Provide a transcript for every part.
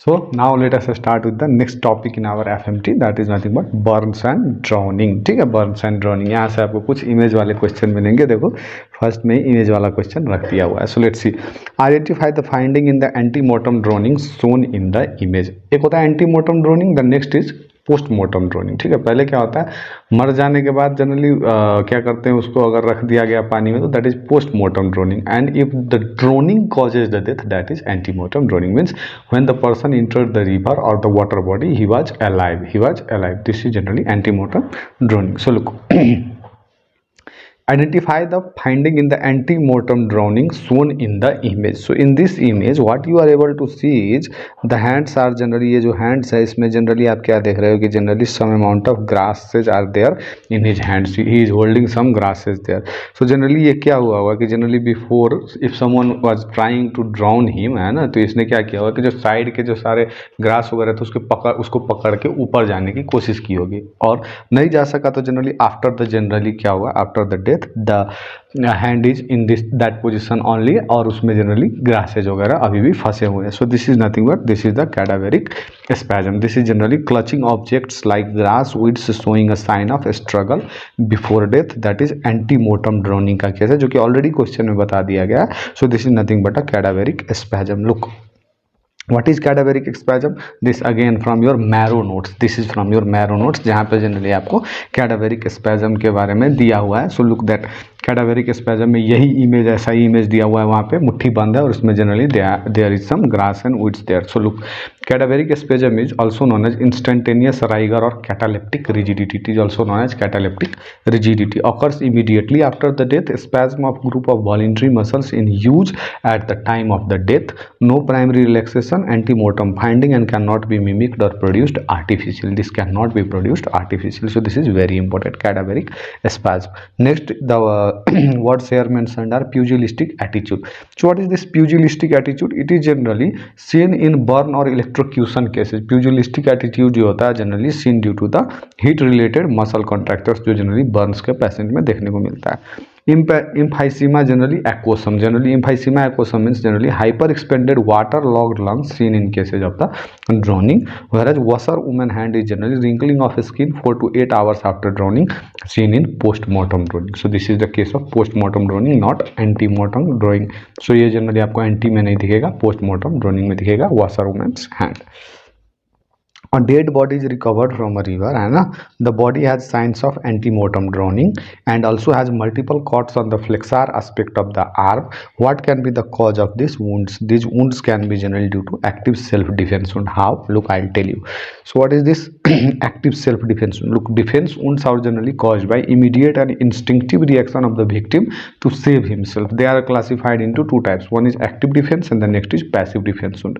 So now let us start with the next topic in our FMT, that is nothing but burns and drowning. ठीक है, burns and drowning, यहाँ से आपको कुछ image वाले question मिलेंगे. देखो फर्स्ट में इमेज वाला क्वेश्चन रख दिया हुआ है. So let's see, identify the finding in the antemortem drowning shown in the image. एक होता है antemortem drowning, the next is postmortem drowning. ठीक है, पहले क्या होता है, मर जाने के बाद जनरली क्या करते हैं, उसको अगर रख दिया गया पानी में तो that is postmortem droning. And if the droning causes the death, that is antemortem droning. Means when the person entered the river or the water body, he was alive. This is generally antemortem drowning. So look, identify the finding in the antemortem drowning shown in the image. So in this image what you are able to see is the hands are generally, ये जो hands है इसमें generally आप क्या देख रहे हो कि generally some amount of grasses are there in his hands. He is holding some grasses there. So generally ये क्या हुआ होगा कि generally before if someone was trying to drown him, है ना, तो इसने क्या किया होगा कि जो साइड के जो सारे ग्रास वगैरह थे उसको पकड़ के ऊपर जाने की कोशिश की होगी और नहीं जा सका तो जनरली आफ्टर द जनरली क्या हुआ, after the death the hand is in this that position only, और उसमें जनरली ग्रासेज वगैरह अभी भी फंसे हुए हैं. So this is nothing but this is the cadaveric spasm. This is generally clutching objects like grass weeds showing a sign of struggle before death. That is antemortem drowning का case है जो कि ऑलरेडी क्वेश्चन में बता दिया गया. So this is nothing but a cadaveric spasm. Look, what is cadaveric spasm? This again from your marrow notes. This is from your marrow notes जहाँ पे जनरली आपको cadaveric spasm के बारे में दिया हुआ है. So look that कैडावेरिक स्पैजम में यही इमेज, ऐसा ही इमेज दिया हुआ है. वहाँ पे मुट्ठी बंद है और उसमें generally there is some grass and woods there. So look, cadaveric spasm is also known as instantaneous rigor और cataleptic rigidity. It is also known as cataleptic rigidity. Occurs immediately after the death. Spasm of group of voluntary muscles in use at the time of the death. No primary relaxation, antemortem finding and can not be mimicked और produced artificial. This can not be produced artificial. So this is very important, cadaveric spasm. Next the words here mentioned are pugilistic attitude. So what is this pugilistic attitude? It is generally seen in burn or electrocution cases. Pugilistic attitude जो होता है generally seen due to the heat related muscle contractures जो generally burns के patient में देखने को मिलता है. Emphysema generally aquosum. Generally emphysema aquosum means generally hyper expanded water logged lungs seen in cases of the drowning, whereas washer woman hand is generally wrinkling of skin 4 to 8 hours after drowning seen in postmortem drowning. So this is the case of postmortem drowning, not antemortem drowning. So ये generally आपको anti में नहीं दिखेगा, postmortem drowning में दिखेगा washer woman's hand. A dead body is recovered from a river, है ना. The body has signs of antemortem drowning and also has multiple cuts on the flexor aspect of the arm. What can be the cause of these wounds? These wounds can be generally due to active self-defense wound. How? Look, I'll tell you. So what is this active self-defense wound? Look, defense wounds are generally caused by immediate and instinctive reaction of the victim to save himself. They are classified into two types. One is active defense and the next is passive defense wound.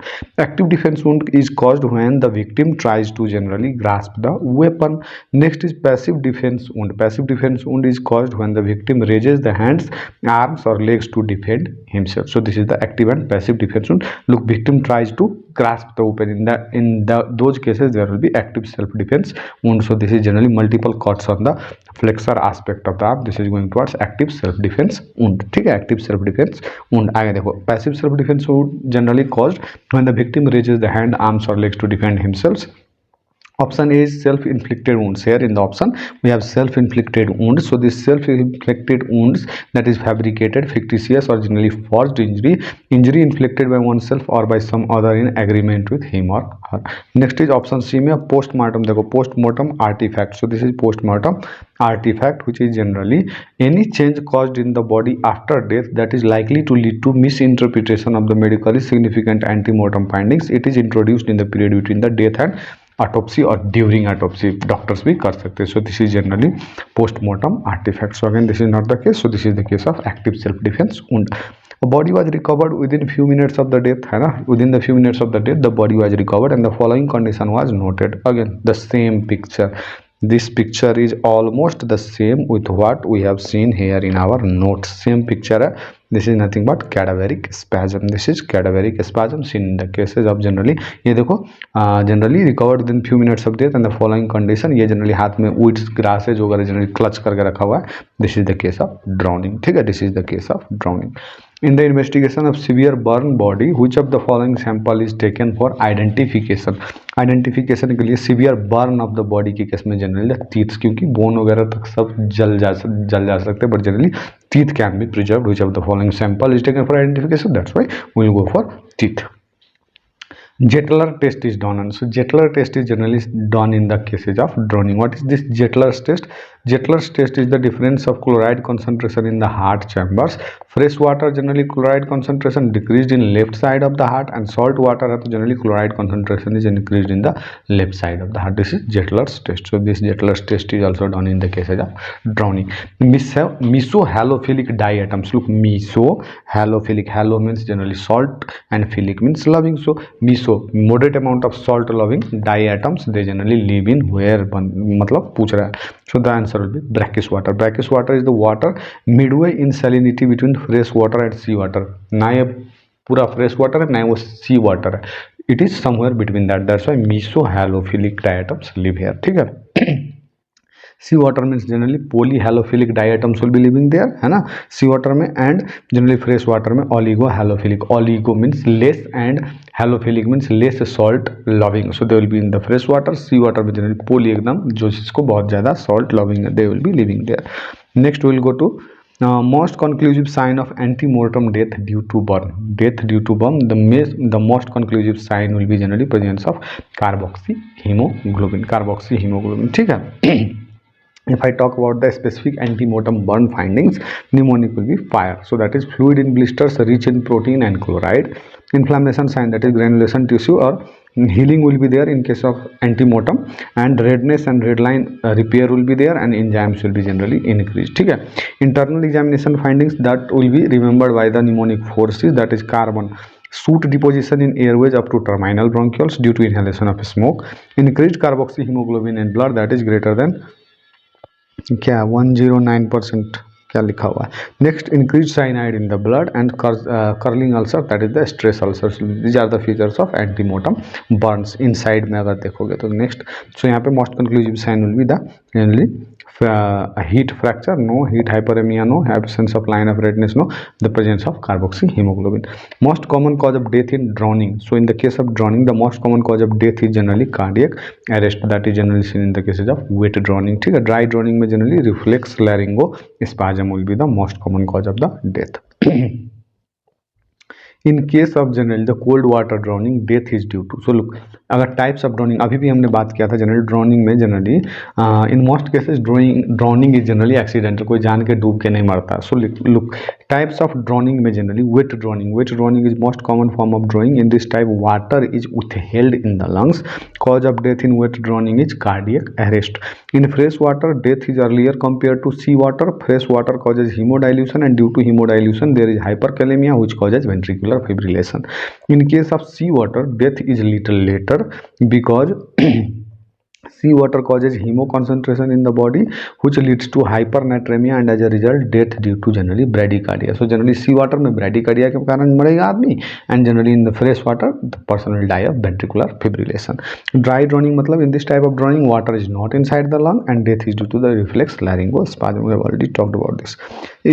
Active defense wound is caused when the victim tries to generally grasp the weapon. Next is passive defense wound. Passive defense wound is caused when the victim raises the hands, arms or legs to defend himself. So this is the active and passive defense wound. Look, victim tries to grasp the weapon. In those cases there will be active self defense wound. So this is generally multiple cuts on the flexor aspect of the arm. This is going towards active self defense wound. ठीक है, active self defense wound. आगे देखो, passive self defense wound generally caused when the victim raises the hand, arms or legs to defend himself. Option A is self-inflicted wounds. Here in the option we have self-inflicted wounds. So this self-inflicted wounds, that is fabricated, fictitious or generally forged injury inflicted by oneself or by some other in agreement with him or her. Next is option C में postmortem. देखो, postmortem artifact. So this is postmortem artifact, which is generally any change caused in the body after death that is likely to lead to misinterpretation of the medically significant antemortem findings. It is introduced in the period between the death and autopsy or during autopsy. Doctors भी कर सकते हैं. So this is generally postmortem artefact. So again this is not the case. So this is the case of active self defence wound. Body was recovered within few minutes of the death, है ना. Within the few minutes of the death the body was recovered and the following condition was noted. Again the same picture. This picture is almost the same with what we have seen here in our notes. Same picture है. This is nothing but cadaveric spasm. This is cadaveric spasm seen in the cases of generally, ये देखो, generally recovered within few minutes of death and the following condition. ये generally हाथ में weeds, grasses वगैरह generally clutch करके रखा हुआ है. This is the case of drowning. ठीक है, this is the case of drowning. In the investigation of severe burn body, which of the following sample is taken for identification? Identification के लिए severe burn of the body के case में generally teeth, क्योंकि bone वगैरह तक सब जल जा सकते हैं, but generally teeth can be preserved. Which of the following sample is taken for identification? That's why we will go for teeth. Jettler test is done, and so Jettler test is generally done in the cases of drowning. What is this Jettler's test? Jettler's test is the difference of chloride concentration in the heart chambers. Fresh water generally chloride concentration decreased in left side of the heart, and salt water generally chloride concentration is increased in the left side of the heart. This is Jettler's test. So this Jettler's test is also done in the cases of drowning. Mesohalophilic diatoms. Look, mesohalophilic. Halo means generally salt and philic means loving. So meso moderate amount of salt loving diatoms, they generally live in where, मतलब पूछ रहा है. So the answer will be brackish water. Brackish water is the water midway in salinity between fresh water and sea water. ना ये पूरा fresh water है, ना वो sea water है. It is somewhere between that. That's why mesohalophilic diatoms live here. ठीक है. Sea water means generally polyhalophilic diatoms will be living there, है ना, सी वाटर में. एंड जनरली फ्रेश वाटर में oligo halophilic. Oligo means less and halophilic means less salt loving. So they will be in the fresh water. Sea water में generally poly एकदम जो जिसको बहुत ज़्यादा सॉल्ट लविंग है, they will be living there. Next will go to most conclusive sign of antemortem death due to burn. Death due to burn, the most conclusive sign will be generally presence of carboxyhemoglobin. Carboxyhemoglobin, ठीक है. If I talk about the specific antemortem burn findings, mnemonic will be fire. So that is fluid in blisters rich in protein and chloride. Inflammation sign, that is granulation tissue or healing will be there in case of antemortem, and redness and red line repair will be there, and enzymes will be generally increased. ठीक है. Internal examination findings that will be remembered by the mnemonic forces, that is carbon soot deposition in airways up to terminal bronchioles due to inhalation of smoke. Increased carboxyhemoglobin in blood that is greater than क्या 109%, क्या लिखा हुआ है. Next increase cyanide in the blood and curling ulcer, that is the stress ulcer. These are the features of antemortem burns inside में अगर देखोगे तो. Next so यहाँ पे most conclusive sign will be the generally heat fracture, no. Heat hyperemia, no. Absence of line of redness, no. The presence of carboxyhemoglobin. Most common cause of death in drowning. So in the case of drowning, the most common cause of death is generally cardiac arrest, that is generally seen in the cases of wet drowning. ठीक है. Dry drowning में generally reflex laryngospasm will be the most common cause of the death. In case of generally the cold water drowning, death is due to. So look, अगर types of drowning अभी भी हमने बात किया था. Generally drowning में generally in most cases drowning is generally accidental, कोई जान के डूब के नहीं मरता. So look, types of drowning में generally wet drowning is most common form of drowning. In this type water is withheld in the lungs. Cause of death in wet drowning is cardiac arrest. In fresh water, death is earlier compared to sea water. Fresh water causes hemodilution, and due to hemodilution there is hyperkalemia which causes ventricular fibrillation. In case of sea water, death is little later because sea water causes hemo concentration in the body which leads to hypernatremia, and as a result death due to generally bradycardia. So generally sea water में bradycardia के कारण मरेगा आदमी, and generally in the fresh water the person will die of ventricular fibrillation. Dry drowning मतलब in this type of drowning water is not inside the lung and death is due to the reflex laryngospasm. We have already talked about this.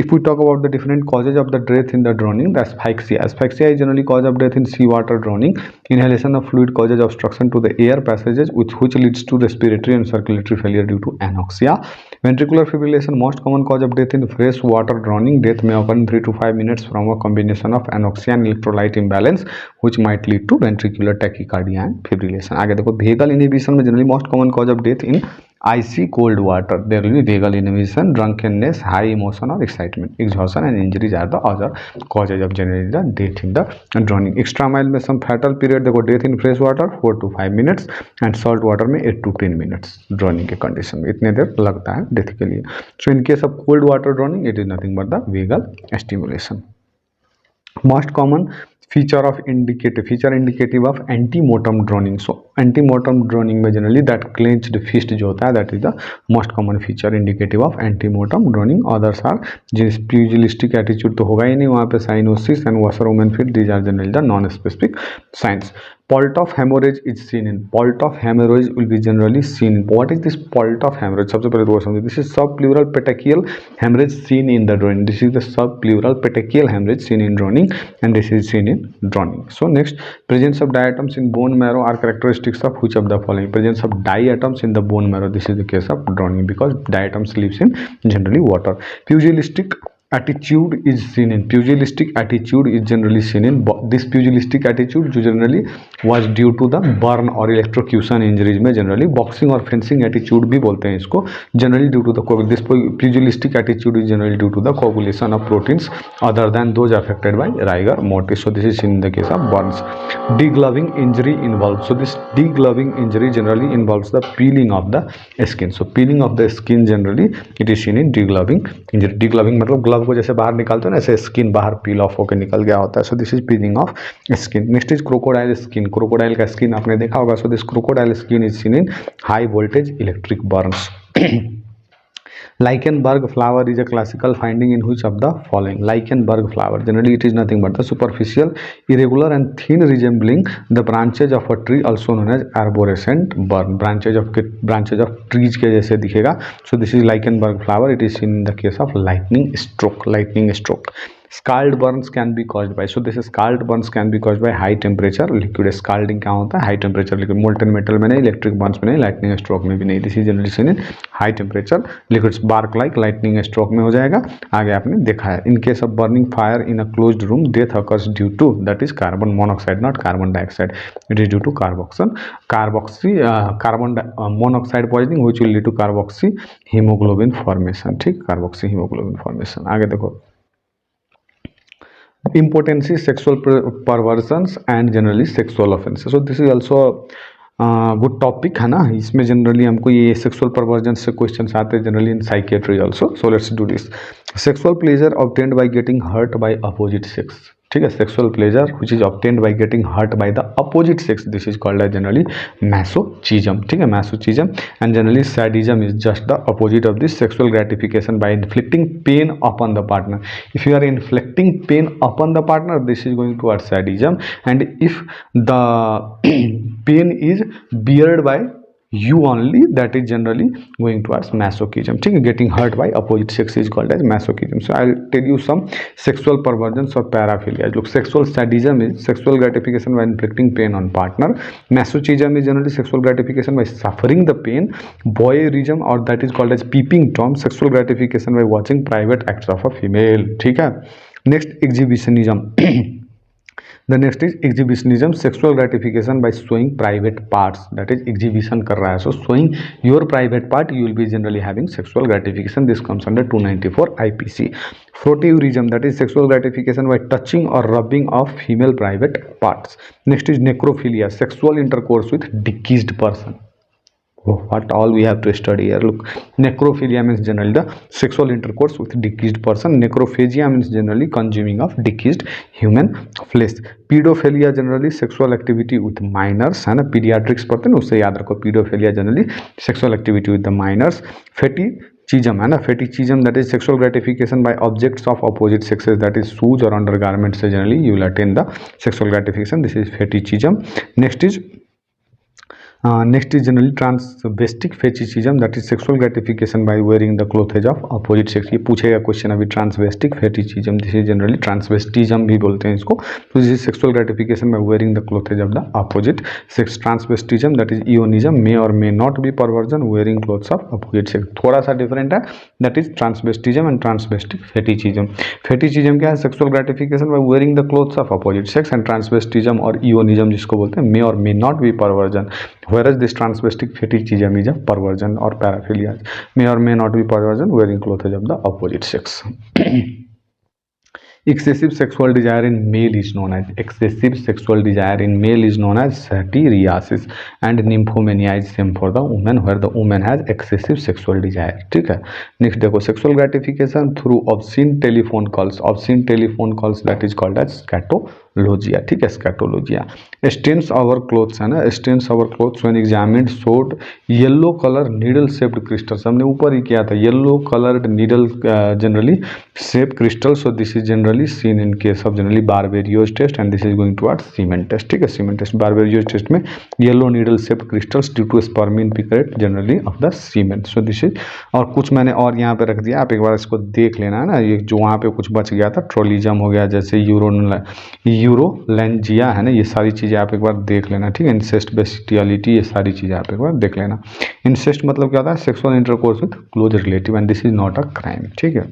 If we talk about the different causes of the death in the drowning, the asphyxia is generally cause of death in sea water drowning. Inhalation of fluid causes obstruction to the air passages which leads to respiratory and circulatory failure due to anoxia. Ventricular fibrillation, most common cause of death in fresh water drowning. Death may occur in 3 to 5 minutes from a combination of anoxia and electrolyte imbalance which might lead to ventricular tachycardia and fibrillation. आगे देखो, vagal inhibition में generally most common cause of death in icy cold water. There will be vagal inhibition, drunkenness, high emotion or excitement. Exhaustion and injuries are the other causes of generally the death in the drowning. Extramile में some fatal period देखो, death in fresh water 4 to 5 minutes and salt water में 8 to 10 minutes. drowning के condition में इतने देर लगता है death के लिए. So in case of cold water drowning, it is nothing but the vagal stimulation. Most common feature indicative of antemortem drowning. So antemortem drowning में generally that clenched fist जो होता है that is the most common feature indicative of antemortem drowning. Others are जिस pugilistic attitude तो होगा ही नहीं वहाँ पे, cyanosis and washer women feet, these are generally the non specific signs. Pult of hemorrhage is seen in, pult of hemorrhage will be generally seen in, what is this pult of hemorrhage? सबसे पहले तो समझिए, this is subpleural petechial hemorrhage seen in the drowning, this is the subpleural petechial hemorrhage seen in drowning and this is seen in drowning. So next, presence of diatoms in bone marrow are characteristics of which of the following? Presence of diatoms in the bone marrow, this is the case of drowning because diatoms lives in generally water. Pugilistic attitude is seen in, pugilistic attitude is generally seen in, this pugilistic attitude जो generally was due to the burn और electrocution injuries में generally, boxing और fencing attitude भी बोलते हैं इसको, generally due to the, this pugilistic attitude is generally due to the coagulation of proteins other than those affected by rigor mortis. So this is seen in the case of burns. Degloving injury involved, so this degloving injury generally involves the peeling of the skin, so peeling of the skin generally it is seen in degloving injury. Degloving मतलब glove को जैसे बाहर निकालते हैं ना, ऐसे skin बाहर पील of होकर निकल गया होता है, so this is piling of skin. Next is crocodile skin, crocodile का स्किन आपने देखा होगा, so this crocodile skin is seen in high voltage electric Burns. Leichenberg flower is a classical finding in which of the following? Leichenberg flower generally it is nothing but the superficial, irregular and thin resembling the branches of a tree, also known as arborescent burn, branches of trees के जैसे दिखेगा. So this is Leichenberg flower. It is seen in the case of lightning stroke. Scald burns can be caused by, so this is scald burns can be caused by high temperature liquid. Scalding क्या होता है? High temperature liquid, molten metal में नहीं, electric burns में नहीं, lightning stroke में भी नहीं. This is generally seen in high temperature liquids. Bark like lightning stroke में हो जाएगा, आगे आपने देखा है. In case of burning fire in a closed room, death occurs due to, that is carbon monoxide, not carbon dioxide. It is due to carbon monoxide poisoning which will lead to carboxy hemoglobin formation. ठीक, carboxy hemoglobin formation. आगे देखो, impotency, sexual perversions and generally sexual offenses. So this is also good topic है ना, इसमें generally हमको ये sexual perversion से question आते हैं generally in psychiatry also. So let's do this. Sexual pleasure obtained by getting hurt by opposite sex. ठीक है, sexual pleasure which is obtained by getting hurt by the opposite sex, this is called as generally masochism. ठीक है, masochism. And generally sadism is just the opposite of this sexual gratification by inflicting pain upon the partner. If you are inflicting pain upon the partner, this is going towards sadism. And if the pain is beared by you only, that is generally going towards masochism. ठीक है, getting hurt by opposite sex is called as masochism. So I'll tell you some sexual perversions or paraphilia. Look, sexual sadism is sexual gratification by inflicting pain on partner. Masochism is generally sexual gratification by suffering the pain. Voyeurism, or that is called as peeping tom, sexual gratification by watching private acts of a female. ठीक है. Next, exhibitionism. The next is exhibitionism, sexual gratification by showing private parts, that is exhibition कर रहा है. So showing your private part, you will be generally having sexual gratification. This comes under 294 IPC. Frotteurism, that is sexual gratification by touching or rubbing of female private parts. Next is necrophilia, sexual intercourse with deceased person. What all we have to study here? Look, necrophilia means generally the sexual intercourse with deceased person. Necrophagia means generally consuming of deceased human flesh. Pedophilia generally sexual activity with minors, है ना, pediatrics पढ़ते हैं ना, उससे याद रखो. Pedophilia generally sexual activity with the minors. Fetichism है ना, fetichism that is sexual gratification by objects of opposite sexes, that is shoes or undergarments से generally you will attain the sexual gratification. This is fetichism. Next is generally transvestic fetichism, that is sexual gratification by wearing the clothes of opposite sex. ये पूछेगा question अभी, transvestic fetichism, this is generally transvestism भी बोलते हैं इसको. So this is sexual gratification by wearing the clothes of the opposite sex. Transvestism, that is eonism, may or may not be perversion, wearing clothes of opposite sex. थोड़ा सा different है, that is transvestism and transvestic fetichism. Fetichism क्या है? Sexual gratification by wearing the clothes of opposite sex, and transvestism और eonism जिसको बोलते हैं may or may not be perversion. Whereas this transvestic fetichism is a perversion or paraphilia, may or may not be perversion, wearing clothes of the opposite sex. Excessive sexual desire in male is known as satyriasis, and nymphomania is same for the woman, where the woman has excessive sexual desire. ठीक है. Next देखो, sexual gratification through obscene telephone calls, that is called as scatology. लोजिया, ठीक है, स्कैटोलोजिया। Stains our clothes है ना, stains our clothes when examined showed yellow colour needle shaped crystals, हमने ऊपर ही किया था, yellow coloured needle generally shape crystal, so this is generally seen in case of generally Barberio's test and this is going towards semen test, ठीक है, semen test. Barberio's test में yellow needle shaped crystals due to spermine picrate generally of the semen, so this is. और कुछ मैंने और यहाँ पे रख दिया, आप एक बार इसको देख लेना है ना, ये जो वहाँ पे कुछ बच गया था, ट्रोलिज्म हो गया, जैसे यूरोलैंजिया है ना, ये सारी चीज़ें आप एक बार देख लेना, ठीक है। इंसेस्ट, बेस्टियलिटी, ये सारी चीज़ें आप एक बार देख लेना। इंसेस्ट मतलब क्या होता है, sexual intercourse with close relative and this is not a crime, ठीक है।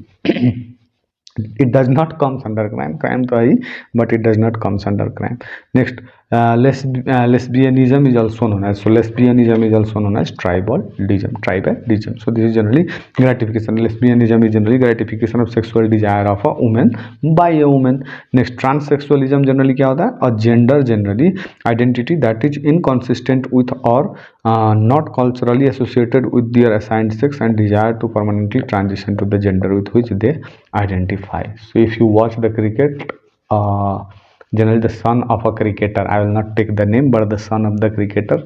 it does not comes under crime, crime तो है, but it does not comes under crime. Next, lesbianism is also known as, so lesbianism is also known as tribalism, so this is generally gratification, lesbianism is generally gratification of sexual desire of a woman by a woman. Next, transsexualism generally क्या होता है, a gender generally identity that is inconsistent with or not culturally associated with their assigned sex and desire to permanently transition to the gender with which they identify. So if you watch the cricket, generally the son of a cricketer, I will not take the name, but the son of the cricketer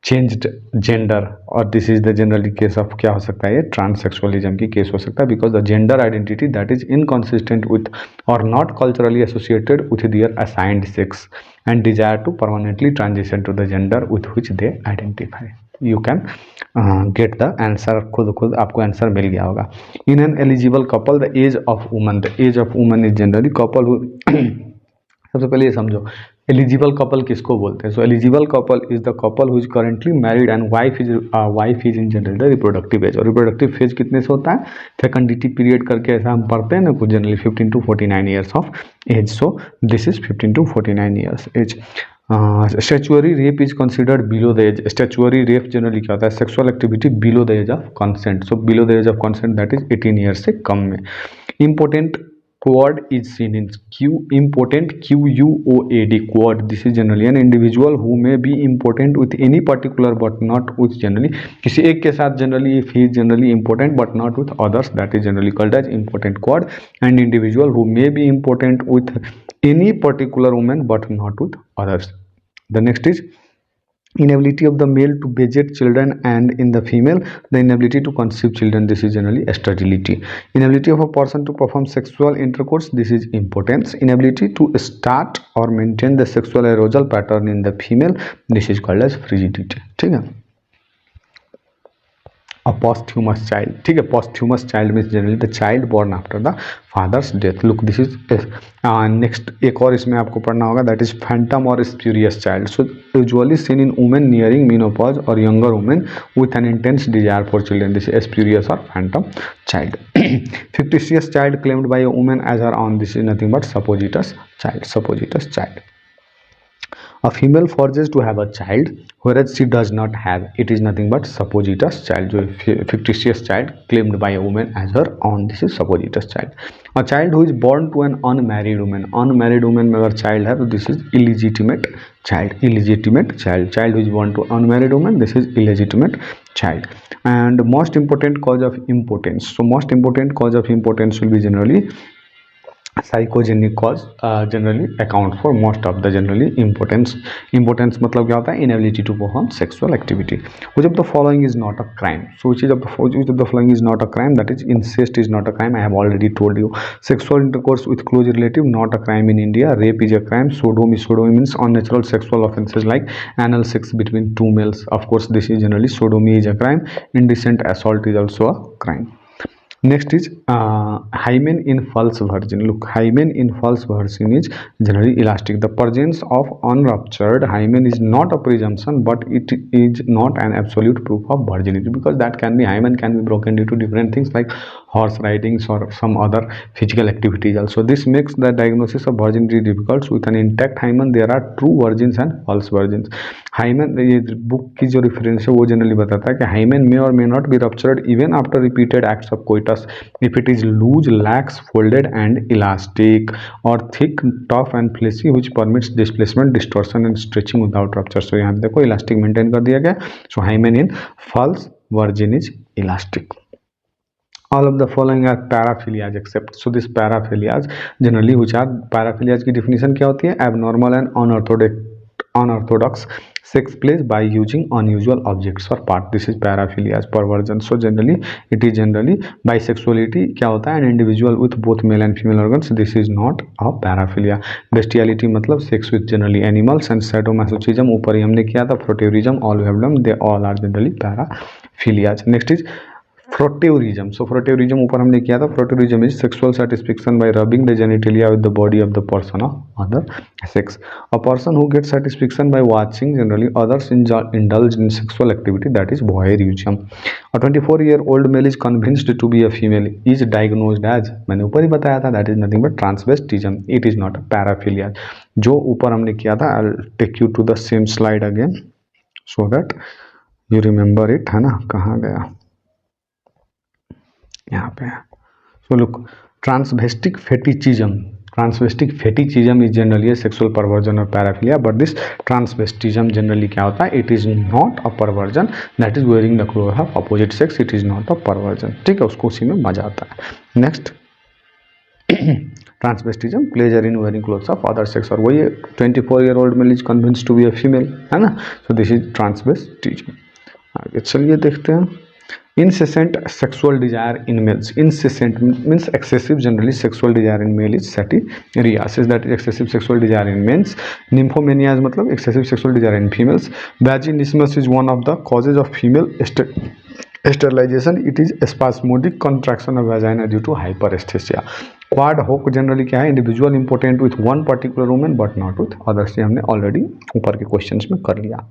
changed gender, और this is the generally case of क्या हो सकता है, ये ट्रांससेक्सुअलिज्म की case हो सकता है, because the gender identity that is inconsistent with और not culturally associated with their assigned sex and desire to permanently transition to the gender with which they identify. You can get the answer, खुद आपको answer मिल गया होगा। In an eligible couple the age of woman, the age of woman is generally couple सबसे पहले ये समझो eligible couple किसको बोलते हैं। So eligible couple is the couple who is currently married and wife is in general the reproductive age, और reproductive phase कितने से होता है, फेकंडिटी पीरियड करके ऐसा हम पढ़ते हैं ना कुछ, generally 15 to 49 years of age, so this is 15 to 49 years age. Statutory rape is considered below the age, statutory rape generally क्या होता है, sexual activity below the age of consent, so below the age of consent that is 18 years से कम में। Important quad is seen in important QUOAD, quad, this is generally an individual who may be important with any particular but not with generally, किसी एक के साथ generally if he is generally important but not with others, that is generally called as important quad, and individual who may be important with any particular woman but not with others. The next is inability of the male to beget children, and in the female the inability to conceive children, this is generally sterility. Inability of a person to perform sexual intercourse, this is impotence. Inability to start or maintain the sexual arousal pattern in the female, this is called as frigidity, ठीक है। a posthumous child, ठीक है, posthumous child means generally the child born after the father's death. look this is next, एक और इसमें आपको पढ़ना होगा, that is phantom or spurious child, so usually seen in women nearing menopause or younger women with an intense desire for children, this is spurious or phantom child. fictitious child claimed by a woman as her own, this is nothing but supposititious child. A female forges to have a child whereas she does not have, it is nothing but supposititious child, जो fictitious child claimed by a woman as her own, this is supposititious child. A child who is born to an unmarried woman, में अगर child है तो this is illegitimate child, child who is born to unmarried woman, this is illegitimate child. And most important cause of impotence, so most important cause of impotence will be generally psychogenic cause, generally account for most of the generally impotence मतलब क्या होता है, inability to perform sexual activity. Which of the following is not a crime, so which of the following is not a crime, that is incest is not a crime, I have already told you. Sexual intercourse with close relative not a crime in India, rape is a crime, sodomy means unnatural sexual offences like anal sex between two males, of course this is generally sodomy is a crime, indecent assault is also a crime. Next is hymen in false virgin. Look, hymen in false virgin is generally elastic. The presence of unruptured hymen is not a presumption, but it is not an absolute proof of virginity, because that can be, hymen can be broken due to different things like horse riding or some other physical activities also. This makes the diagnosis of virginity difficult. With an intact hymen there are true virgins and false virgins. hymen, ये book की जो reference है वो generally बताता है कि hymen may or may not be ruptured even after repeated acts of coitus if it is loose, lax, folded and elastic, or thick, tough and fleshy which permits displacement, distortion and stretching without rupture. So यहाँ देखो elastic maintain कर दिया गया. So hymen in false virgin is elastic. All of the following are paraphilias except so this paraphilias generally which are paraphilias की definition क्या होती है? Abnormal and unorthodox sex plays by using unusual objects or part. This is paraphilias perversion. So generally it is generally bisexuality क्या होता है? An individual with both male and female organs. This is not a paraphilia. Bestiality मतलब sex with generally animals and sadomasochism ऊपर ही हमने किया था. Frotteurism all we have done, they all are generally paraphilias. Next is फ्रोटेउरिज्म. सो फ्रोटेउरिज्म ऊपर हमने किया था. Frotteurism is sexual satisfaction by rubbing the genitalia with the body of the person of other sex. A person who gets satisfaction by watching generally others indulge in sexual activity, that is voyeurism. A 24-year-old male is convinced to be a female is diagnosed as, मैंने ऊपर ही बताया था, that is nothing but transvestism. It is not a paraphilia. जो ऊपर हमने किया था, I'll take you to the same slide again so that you remember it, है ना? कहाँ गया? यहाँ पे है. So look, transvestic fetishism is generally sexual perversion और paraphilia, but this transvestism generally क्या होता है? It is not a perversion, that is wearing the cloth of opposite sex. It is not a perversion. ठीक है, उसको उसी में मजा आता है. Next transvestism, pleasure in wearing clothes of other sex. और वही 24-year-old male is convinced to be a female, है ना? So this is transvestism. आगे चलिए देखते हैं. Incessant sexual desire in males. Incessant means excessive. Generally, sexual desire in male is satyriasis. That is excessive sexual desire in males. Nymphomania is मतलब excessive sexual desire in females. Vaginismus is one of the causes of female sterilization. It is spasmodic contraction of vagina due to hyperesthesia. Quad hoc generally क्या है? Individual impotent with one particular woman but not with others. ये हमने already ऊपर के questions में कर लिया.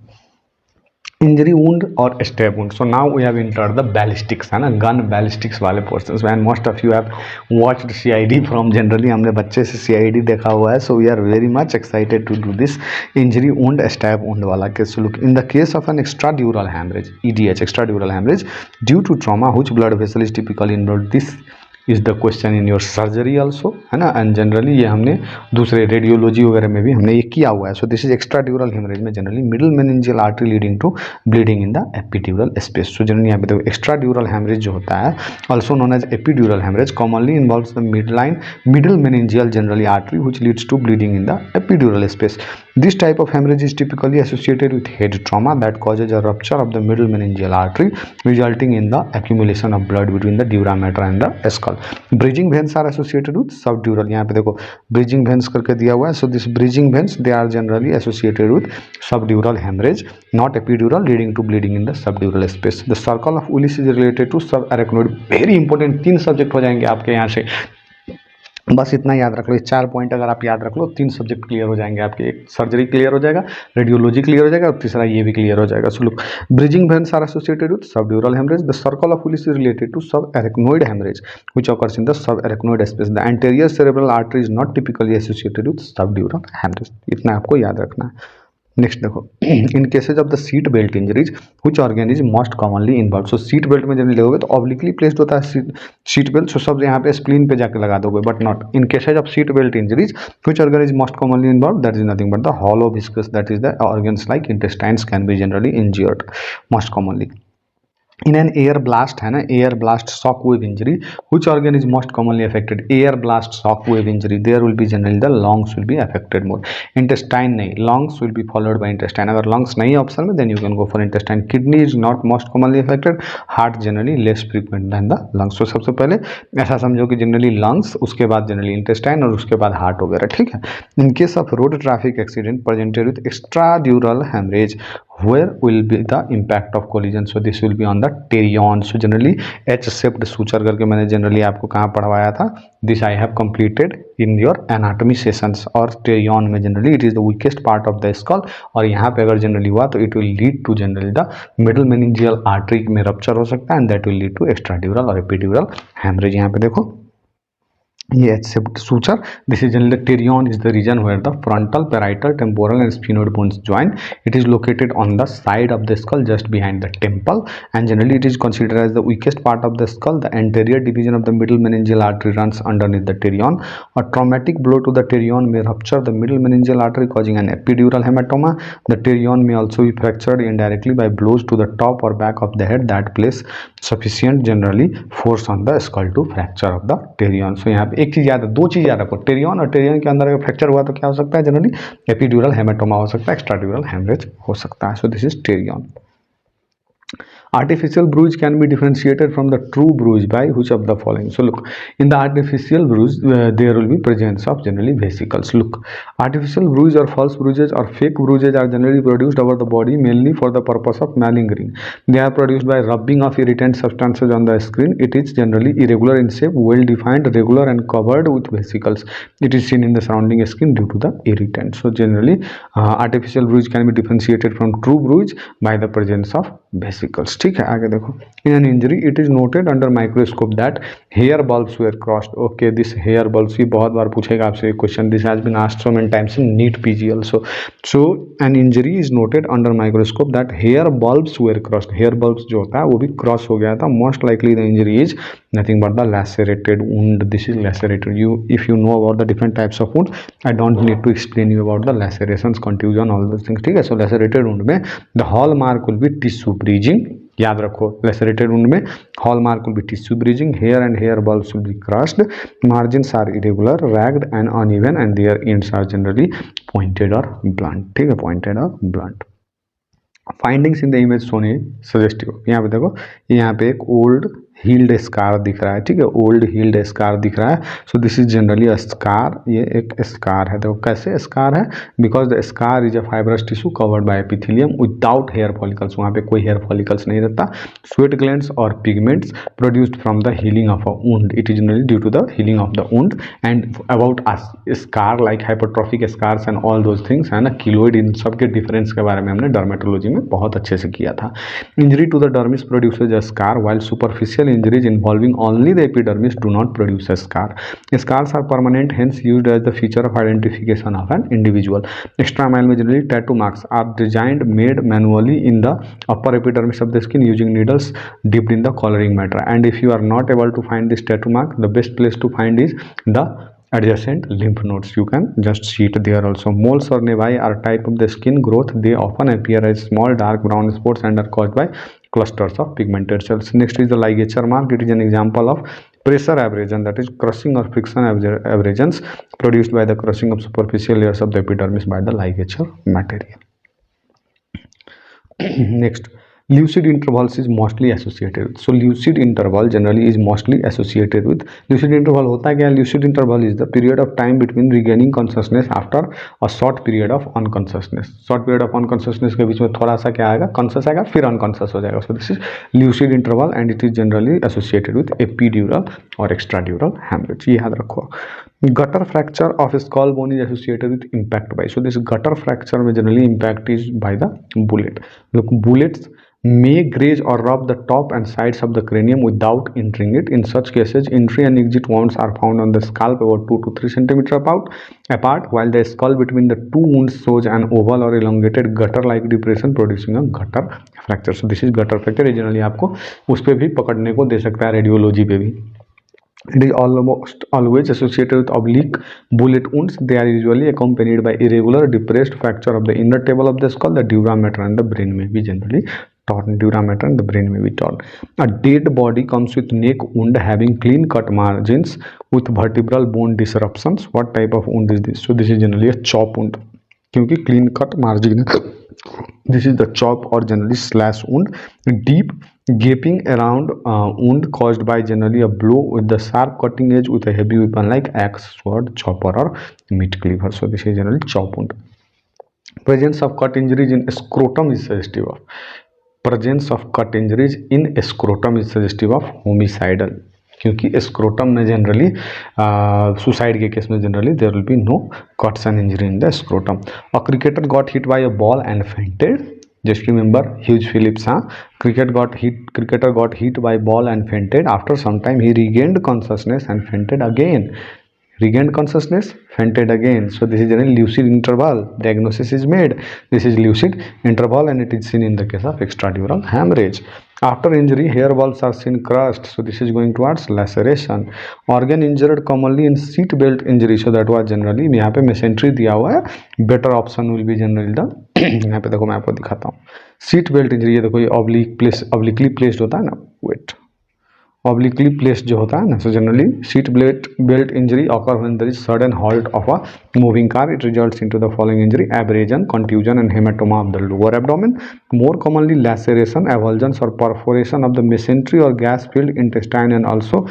Injury wound और step wound. So now we have entered the ballistics, है ना? गन बैलिस्टिक्स वाले portions. And most of you have watched CID from, generally हमने बच्चे से सीआईडी देखा हुआ है. So we are very much excited to do this injury wound step wound वाला case. Look, in the case of an extra dural haemorrhage, EDH, extra dural haemorrhage due to trauma which blood vessel is typically involved. This is the question in your surgery also, है ना? And generally ये हमने दूसरे radiology वगैरह में भी हमने ये किया हुआ है. So this is extra dural haemorrhage में generally middle meningeal artery leading to bleeding in the epidural space. So generally यहाँ पे देखो एक्स्ट्रा ड्यूरल हेमरेज जो होता है, also known as epidural haemorrhage, commonly involves the middle meningeal generally artery which leads to bleeding in the epidural space. This type of hemorrhage is typically associated with head trauma that causes a rupture of the middle meningeal artery, resulting in the accumulation of blood between the dura mater and the skull. Bridging veins are associated with subdural. यहाँ पे देखो bridging veins करके दिया हुआ है. So this bridging veins, they are generally associated with subdural hemorrhage, not epidural, leading to bleeding in the subdural space. The circle of Willis is related to subarachnoid. Very important, 3 subject हो जाएंगे आपके यहाँ से. बस इतना याद रख लो. ये 4 पॉइंट अगर आप याद रख लो, 3 सब्जेक्ट क्लियर हो जाएंगे आपके. एक सर्जरी क्लियर हो जाएगा, रेडियोलॉजी क्लियर हो जाएगा और तीसरा ये भी क्लियर हो जाएगा. So look, bridging veins are associated with subdural haemorrhage. The circle of Willis is related to subarachnoid hemorrhage which occurs in the subarachnoid space. The anterior cerebral artery is not typically associated with subdural hemorrhage. इतना आपको याद रखना है. Next देखो, in cases of the seat belt injuries which organ is most commonly involve. So seat belt में जब लगोगे तो ऑब्लिकली प्लेस्ड होता है सीट बेल्ट. सो सब यहाँ पे स्प्लीन पे जाके लगा दोगे, but not in cases of seat belt injuries which organ is most commonly involve. That is nothing but the hollow viscous, that is the organs like intestines can be generally injured most commonly. In an air blast, है ना, air blast shock wave injury, which organ is most commonly affected? Air blast shock wave injury, there will be generally the lungs will be affected more. Intestine नहीं, lungs will be followed by intestine. अगर lungs नहीं है option में, then you can go for intestine. Kidney is not most commonly affected. Heart generally less frequent than the lungs. So सबसे पहले ऐसा समझो कि generally lungs, उसके बाद generally intestine और उसके बाद heart वगैरह. ठीक है. In case of road traffic accident presented with extradural hemorrhage, where will be the impact of collision? So this will be on the terion. So generally H shaped suture करके मैंने generally आपको कहाँ पढ़वाया था. This I have completed in your anatomy sessions. और terion में generally it is the weakest part of the skull. और यहाँ पे अगर generally हुआ तो it will lead to generally the middle meningeal artery में rupture हो सकता है and that will lead to extradural और epidural hemorrhage. यहाँ पे देखो ये accept suture. This is generally pterion is the region where the frontal, parietal, temporal and sphenoid bones join. It is located on the side of the skull just behind the temple, and generally it is considered as the weakest part of the skull. The anterior division of the middle meningeal artery runs underneath the pterion. A traumatic blow to the pterion may rupture the middle meningeal artery, causing an epidural hematoma. The pterion may also be fractured indirectly by blows to the top or back of the head that place sufficient generally force on the skull to fracture of the pterion. So यहाँ पे एक चीज याद है, दो चीज याद रखो, टेरियन और टेरियन के अंदर अगर फ्रैक्चर हुआ तो क्या हो सकता है, जनरली एपिड्यूरल हेमेटोमा हो सकता है, एक्स्ट्राड्यूरल हेमरेज हो सकता है. So this is tearing. Artificial bruise can be differentiated from the true bruise by which of the following? So look, in the artificial bruise there will be presence of generally vesicles. Look, artificial bruise or false bruises or fake bruises are generally produced over the body mainly for the purpose of malingering. They are produced by rubbing of irritant substances on the skin. It is generally irregular in shape, well defined, regular and covered with vesicles. It is seen in the surrounding skin due to the irritant. So generally artificial bruise can be differentiated from true bruise by the presence of vesicles. ठीक है, आगे देखो. In an injury it is noted under microscope that hair bulbs were crossed. Okay, this hair bulbs, ये बहुत बार पूछेगा आपसे एक question. This has been asked so many times in NEET PG also. So an injury is noted under microscope that hair bulbs were crossed. Hair bulbs जो होता है वो भी cross हो गया था. Most likely the injury is nothing but the lacerated wound. This is lacerated. If you know about the different types of wounds, I don't need to explain you about the lacerations, contusion, all those things. ठीक है. So lacerated wound में the hallmark will be tissue breaching. याद रखो, lacerated wound में hallmark will be tissue breaching. Hair and hair bulbs will be crushed. Margins are irregular, ragged and uneven, and their ends are generally pointed or blunt. ठीक है, pointed or blunt. Findings in the image सोनी suggestive. यहाँ पे देखो, यहाँ पे एक old heeled scar दिख रहा है. ठीक है, ओल्ड हील्ड स्कार दिख रहा है. So this is generally a scar. ये एक स्कार है. देखो कैसे स्कार है, because the scar is a fibrous tissue covered by epithelium without hair follicles. वहाँ पे कोई हेयर फॉलिकल्स नहीं रहता. स्वेट ग्लैंड्स और pigments produced from the healing of a wound. It is generally due to the healing of the wound. And about scar like hypertrophic scars and all those things है ना, keloid, इन सब के difference के बारे में हमने dermatology में बहुत अच्छे से किया था. Injury to the dermis produces a scar while superficial injuries involving only the epidermis do not produce a scar. Scars are permanent, hence used as the feature of identification of an individual. Extramile में generally tattoo marks are designed, made manually in the upper epidermis of the skin using needles dipped in the coloring matter. And if you are not able to find this tattoo mark, the best place to find is the adjacent lymph nodes. You can just see it there also. Moles or nevi are type of the skin growth. They often appear as small dark brown spots and are caused by clusters of pigmented cells. Next is the ligature mark. It is an example of pressure abrasion, that is crushing or friction abrasions produced by the crushing of superficial layers of the epidermis by the ligature material. Next, lucid intervals is mostly associated with. So lucid interval generally is mostly associated with. Lucid interval होता है क्या? Lucid interval is the period of time between regaining consciousness after a short period of unconsciousness. Short period of unconsciousness के बीच में थोड़ा सा क्या आएगा, conscious आएगा, फिर unconscious हो जाएगा. So this is lucid interval and it is generally associated with epidural or extradural hemorrhage. ये याद रखो. Gutter fracture of skull bone is associated with impact by. So this gutter fracture में generally impact is by the bullet. Look, bullets may graze or rub the top and sides of the cranium without entering it. In such cases, entry and exit wounds are found on the scalp about 2 to 3 centimeter apart, while the skull between the two wounds shows an oval or elongated gutter-like depression producing a gutter fracture. So this is gutter fracture. Generally आपको उस पर भी पकड़ने को दे सकता है, radiology पे भी. It is almost always associated with oblique bullet wounds. They are usually accompanied by irregular depressed fracture of the inner table of the skull. The dura mater and the brain may be generally torn. Dura mater and the brain may be torn. A dead body comes with neck wound having clean cut margins with vertebral bone disruptions. What type of wound is this? So this is generally a chop wound. क्योंकि clean cut margin, this is the chop or generally slash wound. Deep gaping around wound caused by generally a blow with the sharp cutting edge with a heavy weapon like axe, sword, chopper or meat cleaver. So this is generally chop wound. Presence of cut injuries in scrotum is suggestive of. Presence of cut injuries in scrotum is suggestive of homicidal. क्योंकि scrotum में generally suicide के case में generally there will be no cuts and injury in the scrotum. A cricketer got hit by a ball and fainted. Just remember Hughes Phillips. हाँ, cricketer got hit by ball and fainted. After some time he regained consciousness and fainted again. Regained consciousness, fainted again. So this is a lucid interval. Diagnosis is made. This is lucid interval and it is seen in the case of extradural hemorrhage. After injury, hair balls are seen crushed. So this is going towards laceration. Organ injured commonly in seat belt injury. So that was generally यहाँ पे mesentery दिया हुआ है. Better option will be generally the यहाँ पे देखो मैं आपको दिखाता हूँ. सीट बेल्ट इंजरी, ये देखो ये ऑब्लिकली प्लेस्ड होता है ना, वेट obliquely placed जो होता है ना. So generally seat belt injury occur when there is sudden halt of a moving car. It results into the following injury: abrasion, contusion and hematoma of the lower abdomen. More commonly laceration, avulsions or perforation of the mesentery or gas filled intestine, and also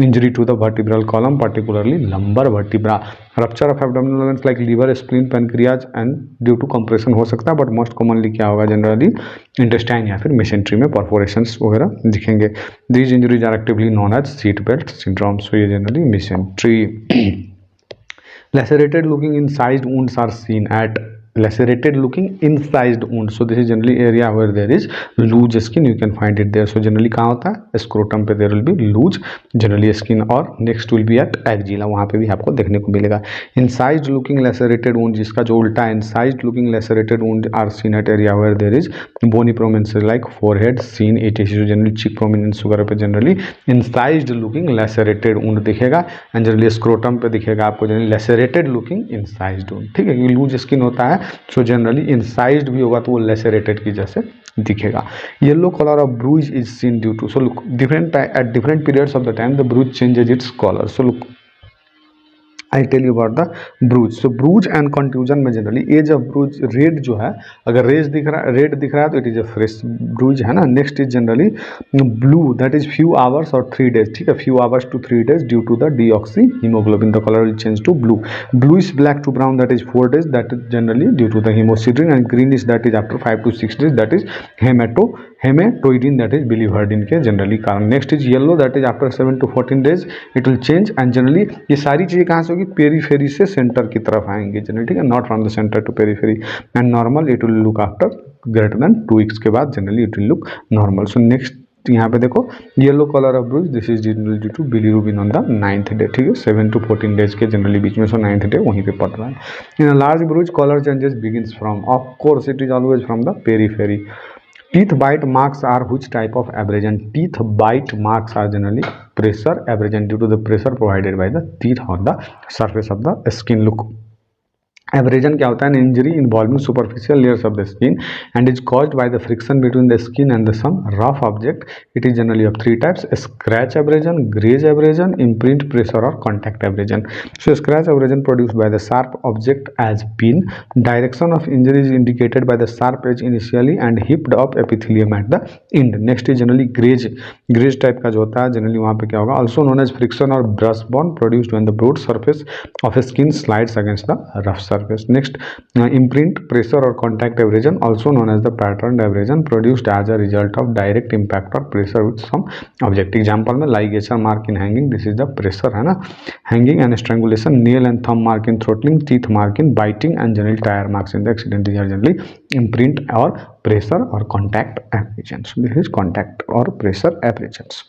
injury to the vertebral column, particularly lumbar vertebra. Rupture of abdominal organs like liver, spleen, pancreas and due to compression हो सकता है, but most commonly क्या होगा generally intestine या फिर mesentery में perforations वगैरह दिखेंगे. These injuries are actively known as seat belt syndrome. So ये generally mesentery. Lacerated looking incised wounds are seen at lacerated looking incised wound. So this is generally area where there is loose skin. You can find it there. So generally कहाँ होता है, scrotum पे there will be loose generally skin, और next will be at axilla, वहाँ पे भी आपको देखने को मिलेगा. Incised looking lacerated wound, जिसका जो उल्टा है, incised looking lacerated wound are seen at area where there is bony prominences like forehead, chin, etc. generally cheek prominence वगैरह पे generally incised looking lacerated wound दिखेगा, and generally स्क्रोटम पे दिखेगा आपको generally lacerated looking incised wound. ठीक है, क्योंकि loose skin होता है. सो जनरली इंसाइज्ड भी होगा तो वो लेसेरेटेड की जैसे दिखेगा. Yellow colour of bruise is seen due to, so look different at different periods of the time the bruise changes its colour. So look I tell you about the bruise. So bruise and contusion में generally age of bruise red जो है, अगर red दिख रहा है तो it is a fresh bruise है ना. Next is generally blue, that is few hours और 3 days. ठीक है, few hours to 3 days due to the deoxyhaemoglobin, the colour will change to blue. Blue is black to brown, that is 4 days, that is generally due to the haemosiderin. And green is that is after 5 to 6 days, that is haematoidin, that is biliverdin के generally कारण. Next is yellow, that is after 7 to 14 days it will change. And generally ये सारी चीज़ें कहाँ से होगी, periphery से centre की तरफ आएंगे जनरली. ठीक है, not from the centre to periphery. And normal it will look after greater than 2 weeks के बाद generally it will look normal. So next यहाँ पे देखो yellow colour of bruise, this is generally due to bilirubin on the 9th day. ठीक है, 7 to 14 days के generally बीच में. सो 9th day वहीं पे पड़ रहा है. In a large bruise colour changes begins from, of course it is always from the periphery. Teeth bite marks are which type of abrasion? Teeth bite marks are generally pressure abrasion due to the pressure provided by the teeth on the surface of the skin. Look, abrasion क्या होता है, an injury involving superficial layers of the skin and is caused by the friction between the skin and the some rough object. It is generally of 3 types: scratch abrasion, graze abrasion, imprint pressure और contact abrasion. So scratch abrasion produced by the sharp object as pin. Direction of injury is indicated by the sharp edge initially and heaped up epithelium at the end. Next is generally graze type का जो होता है generally वहाँ पे क्या होगा, also known as friction और brush बॉन्ड produced when the broad surface of skin slides against the rough surface. Next, imprint pressure or contact abrasion, also known as the patterned abrasion, produced as a result of direct impact or pressure with some object. Example में ligation mark in hanging, this is the pressure है ना, hanging and strangulation, nail and thumb mark in throttling, teeth mark in biting and genital tire marks in the accident. These are generally imprint or pressure or contact abrasions. This is contact or pressure abrasions.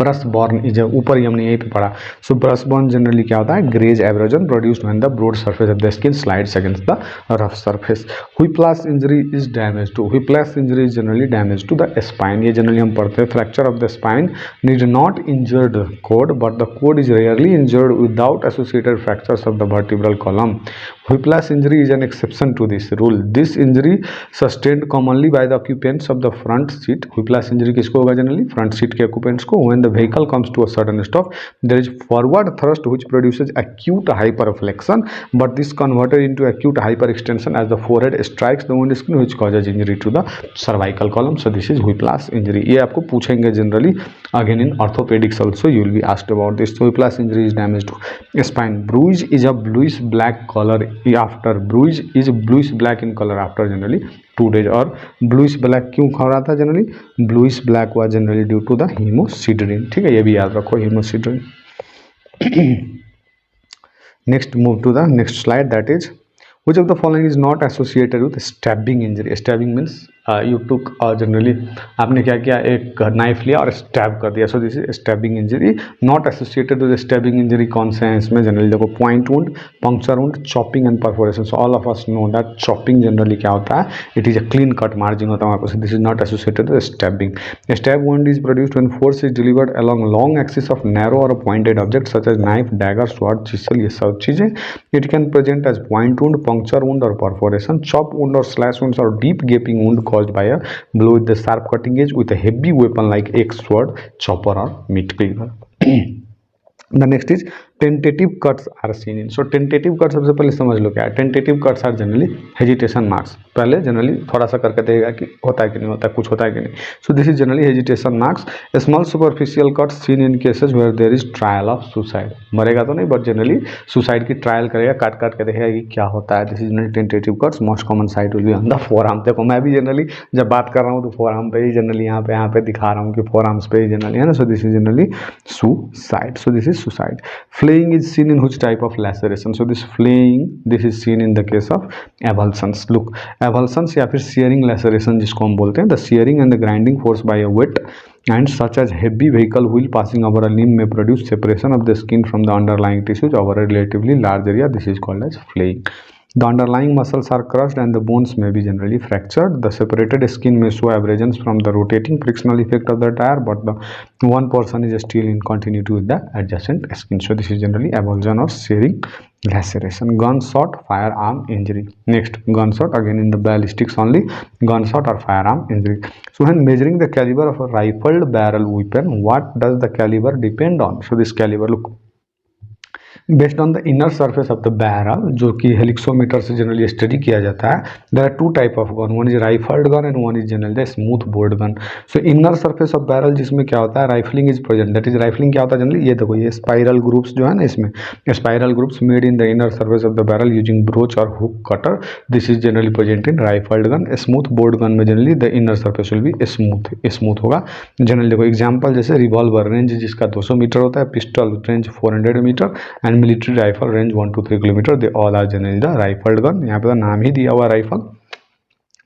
Brush born is ऊपर ही हमने यहीं पे पढ़ा. सो brush born generally क्या होता है, graze abrasion produced when the broad surface of the skin slides against the rough surface. Whiplash injury is damage to, whiplash injury is generally damage to the spine. ये जनरली हम पढ़ते हैं fracture of the spine need not injured cord but the cord is rarely injured without associated fractures of the vertebral column. Whiplash injury is an exception to this rule. This injury sustained commonly by the occupants of the front seat. Whiplash injury किसको होगा generally, front seat के occupants को. When the vehicle comes to a sudden stop, there is forward thrust which produces acute hyperflexion, but this converted into acute hyperextension as the forehead strikes the windscreen which causes injury to the cervical column. So this is whiplash injury. ये आपको पूछेंगे generally again in orthopedics also you will be asked about this. So whiplash injury is damage to spine. Bruise is a bluish black color after, bruise is bluish black in color after generally 2 days. और bluish black क्यों हो रहा था generally, bluish black was generally due to the hemosidrin. ठीक है, ये भी याद रखो hemosidrin. Next move to the next slide, that is Which of the following is not associated with stabbing injury? Stabbing means you took generally आपने क्या किया, एक नाइफ लिया और स्टैब कर दिया, सो this is stabbing injury. Not associated with stabbing injury कौन से हैं इसमें? जनरली देखो, point wound, puncture wound, chopping and perforation. So all of us know that chopping generally क्या होता है, it is a clean cut margin होता है वहाँ पर. This is not associated with stabbing. Stab wound is produced when force is delivered along long axis of narrow और pointed object सच as knife, dagger, sword, chisel, ये सब चीजें. It can present as point wound, puncture wound और perforation. Chop wound और slash wounds और deep gaping wound caused by a blow with the sharp cutting edge with a heavy weapon like axe, sword, chopper or meat cleaver. The next is tentative cuts are seen in. So tentative cuts सबसे पहले समझ लो क्या है. tentative cuts are generally hesitation marks. पहले generally थोड़ा सा करके देगा कि होता है कि नहीं होता है, कुछ होता है कि नहीं. So this is generally hesitation marks. Small superficial cuts seen in cases where there is trial of suicide. मरेगा तो नहीं, बट जनरली सुसाइड की ट्रायल करेगा, काट काट के देखेगा कि क्या होता है. This is generally tentative cuts. Most common site will be on the four arm. देखो मैं भी जनरली जब बात कर रहा हूँ तो फोर आर्म पे ही जनरली यहाँ पे दिखा रहा हूँ कि फोर आर्म्स पे ही जनरली है ना. So this is generally suicide. So this is suicide. Flaying is seen in which type of laceration? So this flaying, this is seen in the case of avulsions. Look, avulsions या फिर searing laceration जिसको हम बोलते हैं. The searing and the grinding force by a weight and such as heavy vehicle wheel passing over a limb may produce separation of the skin from the underlying tissues over a relatively large area. This is called as flaying. The underlying muscles are crushed and the bones may be generally fractured. The separated skin may show abrasions from the rotating frictional effect of the tire, but the one person is still in continuity with the adjacent skin. So this is generally avulsion or searing laceration. Gunshot, firearm injury. Next, gunshot again in the ballistics only. Gunshot or firearm injury. So when measuring the caliber of a rifled barrel weapon, what does the caliber depend on? So this caliber, look, based on the inner surface of the barrel, जो कि helixometer से generally study किया जाता है. There are two type of gun, one is rifled gun and one is generally the smooth board gun. So inner surface of barrel जिसमें क्या होता है, rifling is present. That is rifling क्या होता है जनरली, ये देखो, ये स्पाइरल ग्रुप्स जो है ना, इसमें spiral grooves made in the inner surface of the barrel using broach और hook cutter. This is generally present in rifled gun. Smooth board gun में generally the inner surface will be smooth होगा. Generally देखो example, जैसे revolver range जिसका 200 metre होता है, pistol range 400 metre and military rifle range 1 to 3 kilometre. They all are generally the rifled gun. यहाँ पे तो नाम ही दिया हुआ rifle.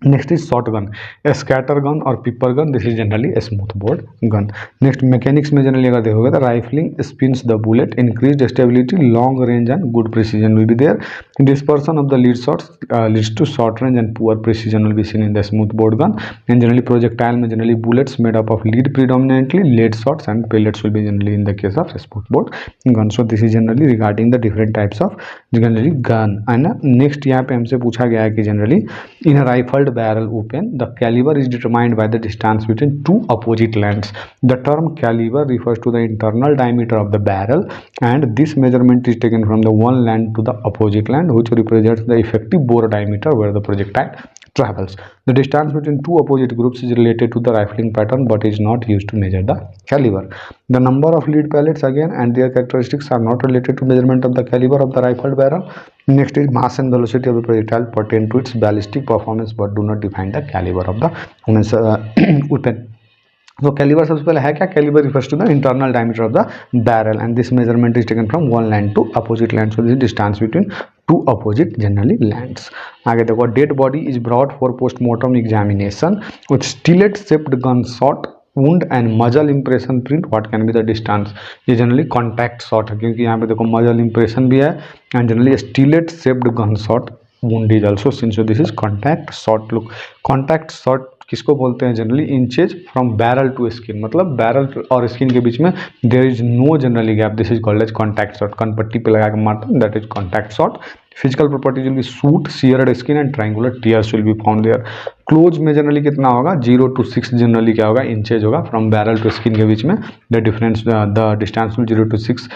Next is shotgun, scatter gun और pepper gun. This is generally smooth board gun. Next mechanics में generally अगर देखोगे तो rifling spins the bullet, increase stability, long range and good precision will be there. Dispersion of the lead shots leads to short range and poor precision will be seen in the smooth board gun. And generally projectile में generally bullets made up of lead predominantly, lead shots and pellets will be generally in the case of smooth board gun. So this is generally regarding the different types of generally gun, है ना. Next यहाँ पे हमसे पूछा गया है कि generally in rifled barrel open, the caliber is determined by the distance between two opposite lengths. The term caliber refers to the internal diameter of the barrel, and this measurement is taken from the one land to the opposite land, which represents the effective bore diameter where the projectile travels. The distance between two opposite groups is related to the rifling pattern but is not used to measure the caliber. The number of lead pellets again and their characteristics are not related to measurement of the caliber of the rifled barrel. Next is mass and velocity of the projectile pertain to its ballistic performance but do not define the caliber of the weapon. So caliber सबसे पहले है क्या, caliber refers to the internal diameter of the barrel and this measurement is taken from one land to opposite land. So this is distance between two opposite generally lands. आगे देखो, dead body is brought for post-mortem examination with stillet shaped gunshot wound and muzzle impression print. What can be the distance? ये generally contact shot है, क्योंकि यहाँ पे देखो मजल impression भी है and generally stellate shaped gun shot wound is also seen. So this is contact shot. Look, contact shot किसको बोलते हैं generally, inches from barrel to skin, मतलब बैरल और स्किन के बीच में there is no generally gap. This is called as contact shot. कनपट्टी पे लगा के मारते हैं, that is contact shot. Physical properties will be soot, seared skin and triangular tears will be found there. Close में जनरली कितना होगा, 0 to 6 generally क्या होगा, इंचेज होगा फ्रॉम बैरल टू स्किन के बीच में. The difference the distance will 0 to 6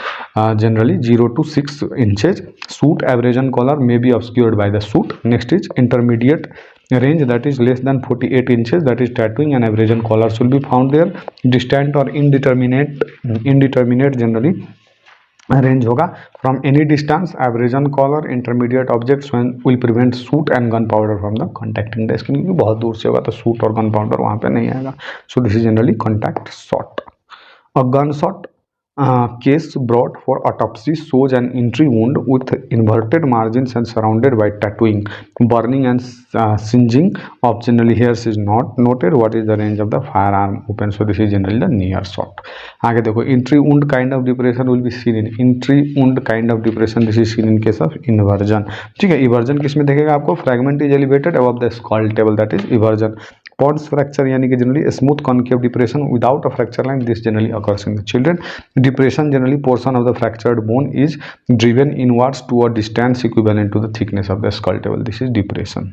generally 0 to 6 inches. Soot abrasion collar may be obscured by the soot. Next is intermediate range, that is less than 48 inches, that is tattooing and abrasion collars will be found there. Distant or indeterminate generally range होगा from any distance. abrasion collar, intermediate objects when will prevent soot and gunpowder from the contacting the skin, क्योंकि बहुत दूर से होगा तो soot और gunpowder वहाँ पे नहीं आएगा. So this is generally contact shot. A gunshot case brought for autopsy shows an entry wound with inverted margins and surrounded by tattooing. Burning and singeing of generally hairs is not noted. What is the range of the firearm open? So this is generally the near shot. आगे देखो, entry wound kind of depression will be seen in entry wound kind of depression. This is seen in case of inversion. ठीक है, eversion किस में देखेगा आपको? Fragment is elevated above the skull table, that is eversion. Pons fracture यानी कि generally smooth concave depression without a fracture line, this generally occurs in the children. Depression generally portion of the fractured bone is driven inwards to a distance equivalent to the thickness of the skull table, this is depression.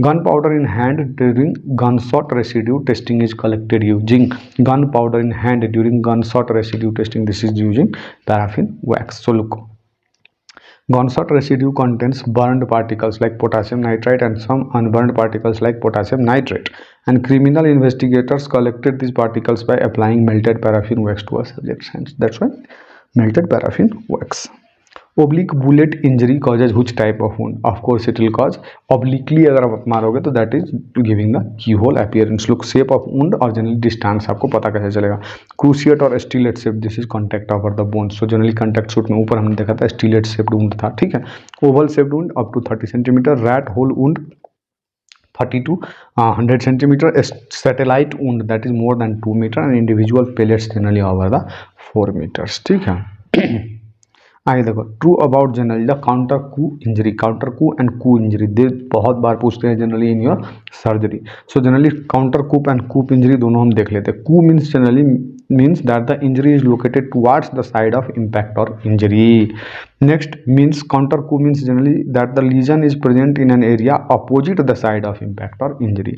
Gunpowder in hand during gunshot residue testing is collected using gunpowder in hand during gunshot residue testing. This is using paraffin wax. So look, gunshot residue contains burned particles like potassium nitrite and some unburned particles like potassium nitrate. And criminal investigators collected these particles by applying melted paraffin wax to a subject's hands. That's why melted paraffin wax. Oblique bullet injury causes which type of wound? Of course it will cause obliquely. अगर आप मारोगे तो that is giving the keyhole appearance. Look, shape of wound और generally distance आपको पता कैसे चलेगा? Cruciate और stellate shape, this is contact over the bone. So generally contact shoot में ऊपर हमने देखा था stellate shaped wound था, ठीक है. Oval shaped wound up to 30 cm, rat hole wound 30 to 100 cm, satellite wound that is more than 2 meter, and individual pellets generally over the 4 meters, ठीक है. आगे देखो, true about generally the counter coup injury. Counter coup and coup injury they बहुत बार पूछते हैं generally in your surgery. So generally counter coup and coup injury दोनों हम देख लेते हैं. Coup means generally means that the injury is located towards the side of impact or injury. Next means counter coup means generally that the lesion is present in an area opposite the side of impact or injury.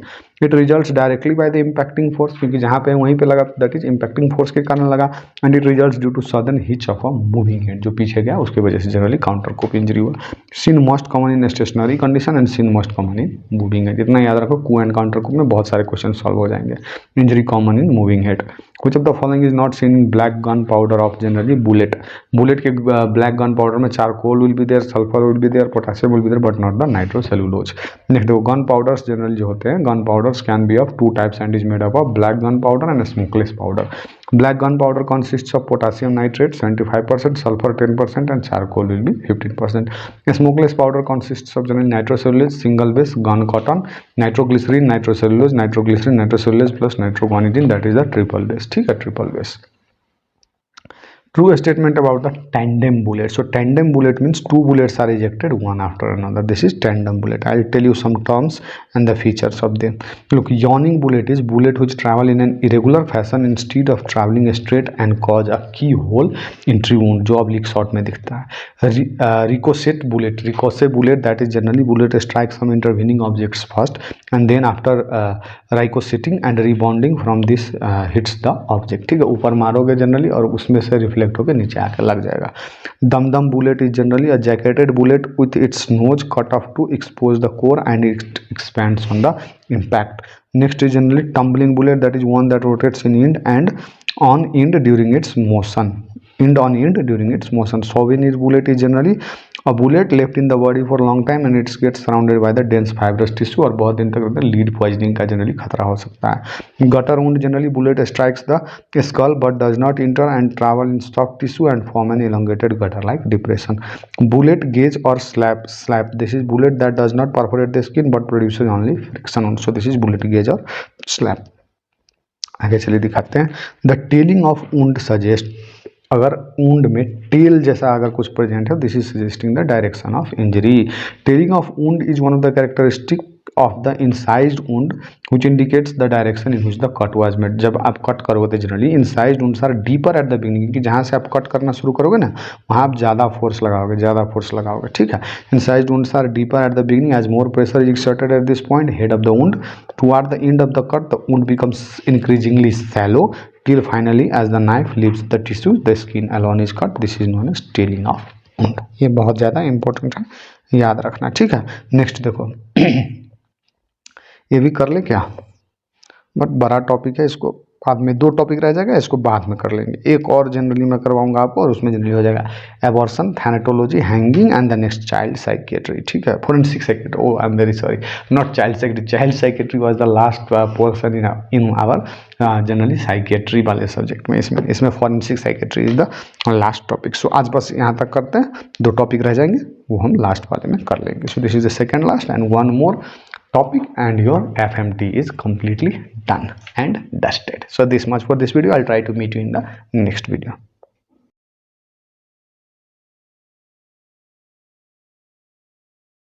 It results directly by the impacting force, क्योंकि जहाँ पे वहीं पे लगा that is impacting force के कारण लगा, and it results due to sudden hitch of a moving head, जो पीछे गया उसके वजह से generally counter coup injury हुआ. Seen most common in stationary condition and seen most common in moving head. इतना याद रखो, coup and counter coup में बहुत सारे क्वेश्चन सॉल्व हो जाएंगे. Injury common in moving head. Which of the following is not seen in black gunpowder of generally bullet? Bullet के black gunpowder में charcoal will be there, sulfur will be there, potassium will be there, but not the nitrocellulose. Next देखो, gunpowders generally जो होते हैं, gunpowders can be of two types and is made up of black gunpowder and smokeless powder. Black gunpowder consists of potassium nitrate 75%, sulfur 10%, and charcoal will be 15%. Smokeless powder consists of generally nitrocellulose, single base, gun cotton, nitroglycerin, nitrocellulose plus nitroguanidine, that is the triple base. ठीक है, triple base. True statement about the tandem bullet. So tandem bullet means two bullets are ejected one after another. This is tandem bullet. I'll tell you some terms and the features of them. Look, yawning bullet is bullet which travel in an irregular fashion instead of traveling straight and cause a keyhole entry wound, जो oblique shot में दिखता है. Ricochet bullet that is generally bullet strikes some intervening objects first and then after ricocheting and rebounding from this hits the object. ठीक है, ऊपर मारोगे generally और उसमें से रिफ्लेक्ट होकर नीचे आकर लग जाएगा. Dumdum bullet is generally a jacketed bullet with its nose cut off to expose the core and it expands on the impact. Next is generally tumbling bullet that is one that rotates in end end on end during its motion. Souvenir bullet is generally a bullet left in the body for a long time and it gets surrounded by the dense fibrous tissue और बहुत दिन तक lead poisoning का generally खतरा हो सकता है. Gutter wound generally bullet strikes the skull but does not enter and travel in soft tissue and form an elongated gutter like depression. Bullet gauge or slap, this is bullet that does not perforate the skin but produces only friction. So this is bullet gauge or slap. आगे चलिए दिखाते हैं. The telling of wound suggest, अगर wound में tell जैसा अगर कुछ present है, this is suggesting the direction of injury. Telling of wound is one of the characteristic of the incised wound which indicates the direction in which the cut was made. जब आप cut करोगे तो generally incised wounds are deeper at the beginning, क्योंकि जहाँ से आप cut करना शुरू करोगे ना वहाँ आप ज़्यादा फोर्स लगाओगे, ठीक है. incised wounds are deeper at the beginning as more pressure is exerted at this point head of the wound. Toward the end of the cut the wound becomes increasingly shallow till finally as the knife leaves the tissue the skin alone is cut. This is known as tailing of wound. ये बहुत ज़्यादा important है, याद रखना, ठीक है. Next देखो ये भी कर ले क्या, बट बड़ा टॉपिक है, इसको बाद में 2 टॉपिक रह जाएगा, इसको बाद में कर लेंगे। एक और जनरली मैं करवाऊंगा आपको और उसमें जनरली हो जाएगा abortion, thanatology, hanging and the next child psychiatry, ठीक है, forensic psychiatry. Oh I am very sorry, not child psychiatry, child psychiatry was the last portion in our generally psychiatry वाले सब्जेक्ट में। इसमें forensic psychiatry is the last topic. So आज बस यहाँ तक करते हैं, 2 टॉपिक रह जाएंगे वो हम लास्ट वाले में कर लेंगे। सो this is the second last and one more topic and your FMT is completely done and dusted. So this much for this video. I'll try to meet you in the next video.